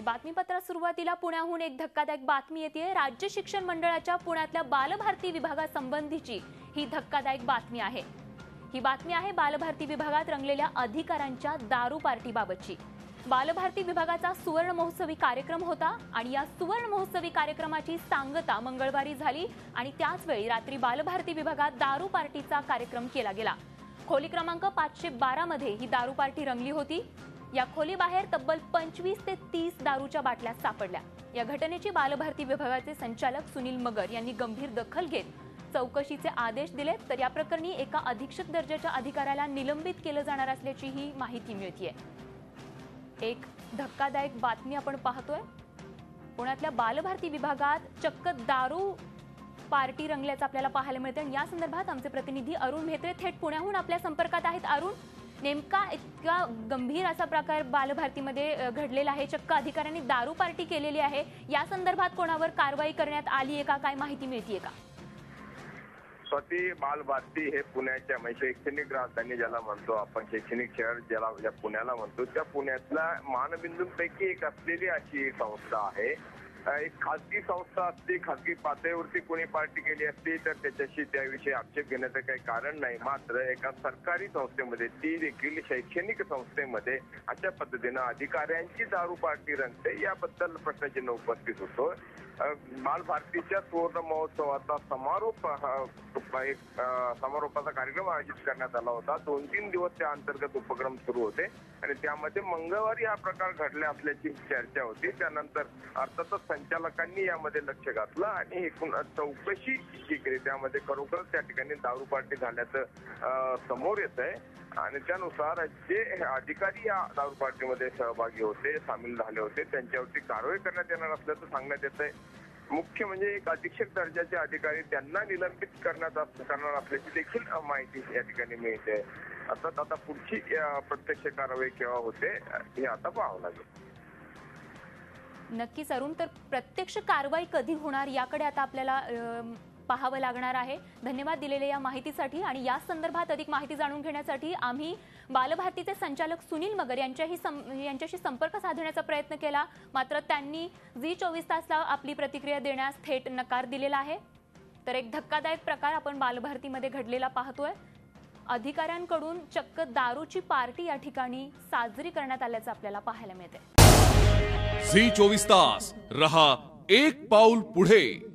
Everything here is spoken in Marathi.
बातमीपत्रात सुरुवातीला पुण्याहून एक धक्कादायक बातमी येते। राज्य शिक्षण मंडळाच्या पुण्यातल्या बालभारती विभागासंबंधीची ही धक्कादायक बातमी आहे। ही बातमी आहे बालभारती विभागात रंगलेल्या अधिकाऱ्यांच्या दारू पार्टीबाबतची। बालभारती विभागाचा सुवर्ण महोत्सवी कार्यक्रम होता आणि या सुवर्ण महोत्सवी कार्यक्रमाची सांगता मंगळवारी झाली आणि त्याच वेळी रात्री बालभारती विभागात दारू पार्टीचा कार्यक्रम केला गेला। खोली क्रमांक 512 मध्ये ही दारू पार्टी रंगली होती। या खोलीबाहेर तब्बल 25 ते 30 दारूच्या बाटल्या सापडल्या। या घटनेची बालभारती विभागाचे संचालक सुनील मगर यांनी गंभीर दखल घेत चौकशीचे आदेश दिले, तर या प्रकरणी एका अधीक्षक दर्जाच्या अधिकाऱ्याला निलंबित केलं जाणार असल्याची ही माहिती मिळतेय। एक धक्कादायक बातमी आपण पाहतोय। पुण्यातल्या बालभारती विभागात चक्क दारू पार्टी रंगल्याचं आपल्याला पाहायला मिळतं आणि या संदर्भात आमचे प्रतिनिधी अरुण म्हेत्रे थेट पुण्याहून आपल्या संपर्कात आहेत। अरुण, नेमका इतका गंभीर असा प्रकार बालभारतीमध्ये घडलेला आहे, चक्क अधिकाऱ्यांनी दारू पार्टी केलेली आहे, या संदर्भात कोणावर कारवाई करण्यात आली आहे का, काय माहिती मिळतेय का? स्वाती, बालभारती हे पुण्याच्या म्हणजे शैक्षणिक राजधानी ज्याला म्हणतो आपण, शैक्षणिक शहर ज्याला पुण्याला म्हणतो, त्या पुण्यातल्या मानबिंदूंपैकी एक असलेली अशी एक संस्था आहे। एक खासगी संस्था असते, खासगी पातळीवरती कोणी पार्टी केली असती तर त्याच्याशी त्याविषयी आक्षेप घेण्याचं काही कारण नाही। मात्र एका सरकारी संस्थेमध्ये, ती देखील शैक्षणिक संस्थेमध्ये अशा पद्धतीनं अधिकाऱ्यांची दारू पार्टी रंगते, याबद्दल प्रश्नचिन्ह उपस्थित होतो। बालभारतीच्या सुवर्ण महोत्सवाचा समारोपाचा कार्यक्रम आयोजित करण्यात आला होता। 2-3 दिवस त्या अंतर्गत उपक्रम सुरू होते आणि त्यामध्ये मंगळवारी हा प्रकार घडला असल्याची चर्चा होती। त्यानंतर अर्थातच संचालकांनी यामध्ये लक्ष घातलं आणि एकूण चौकशी जी केली, त्यामध्ये खरोखर त्या ठिकाणी दारू पार्टी झाल्याचं समोर येत आहे आणि त्यानुसार जे अधिकारी या दारू पार्टीमध्ये सहभागी होते, सामील झाले होते, त्यांच्यावरती कारवाई करण्यात येणार असल्याचं सांगण्यात येत आहे। मुख्य म्हणजे एक अधीक्षक दर्जाचे अधिकारी त्यांना निलंबित करणार असल्याची देखील माहिती या ठिकाणी मिळते। अर्थात आता पुढची प्रत्यक्ष कारवाई केव्हा होते हे आता पाहावं लागेल। नक्कीच अरुण, तर प्रत्यक्ष कारवाई कधी होणार याकडे आता आपल्याला पाहावं लागणार आहे। धन्यवाद दिलेल्या या माहितीसाठी आणि या संदर्भात अधिक माहिती जाणून घेण्यासाठी आम्ही बालभारतीचे संचालक सुनील मगर यांच्याशी संपर्क साधण्याचा प्रयत्न केला, मात्र त्यांनी झी24 तासला आपली प्रतिक्रिया देण्यास थेट नकार दिलेला आहे। तर एक धक्कादायक प्रकार आपण बालभारतीमध्ये घडलेला पाहतोय। अधिकाऱ्यांकडून चक्क दारूची पार्टी या ठिकाणी साजरी करण्यात आल्याचं आपल्याला पाहायला मिळते। झी24 तास रहा एक पाऊल पुढे।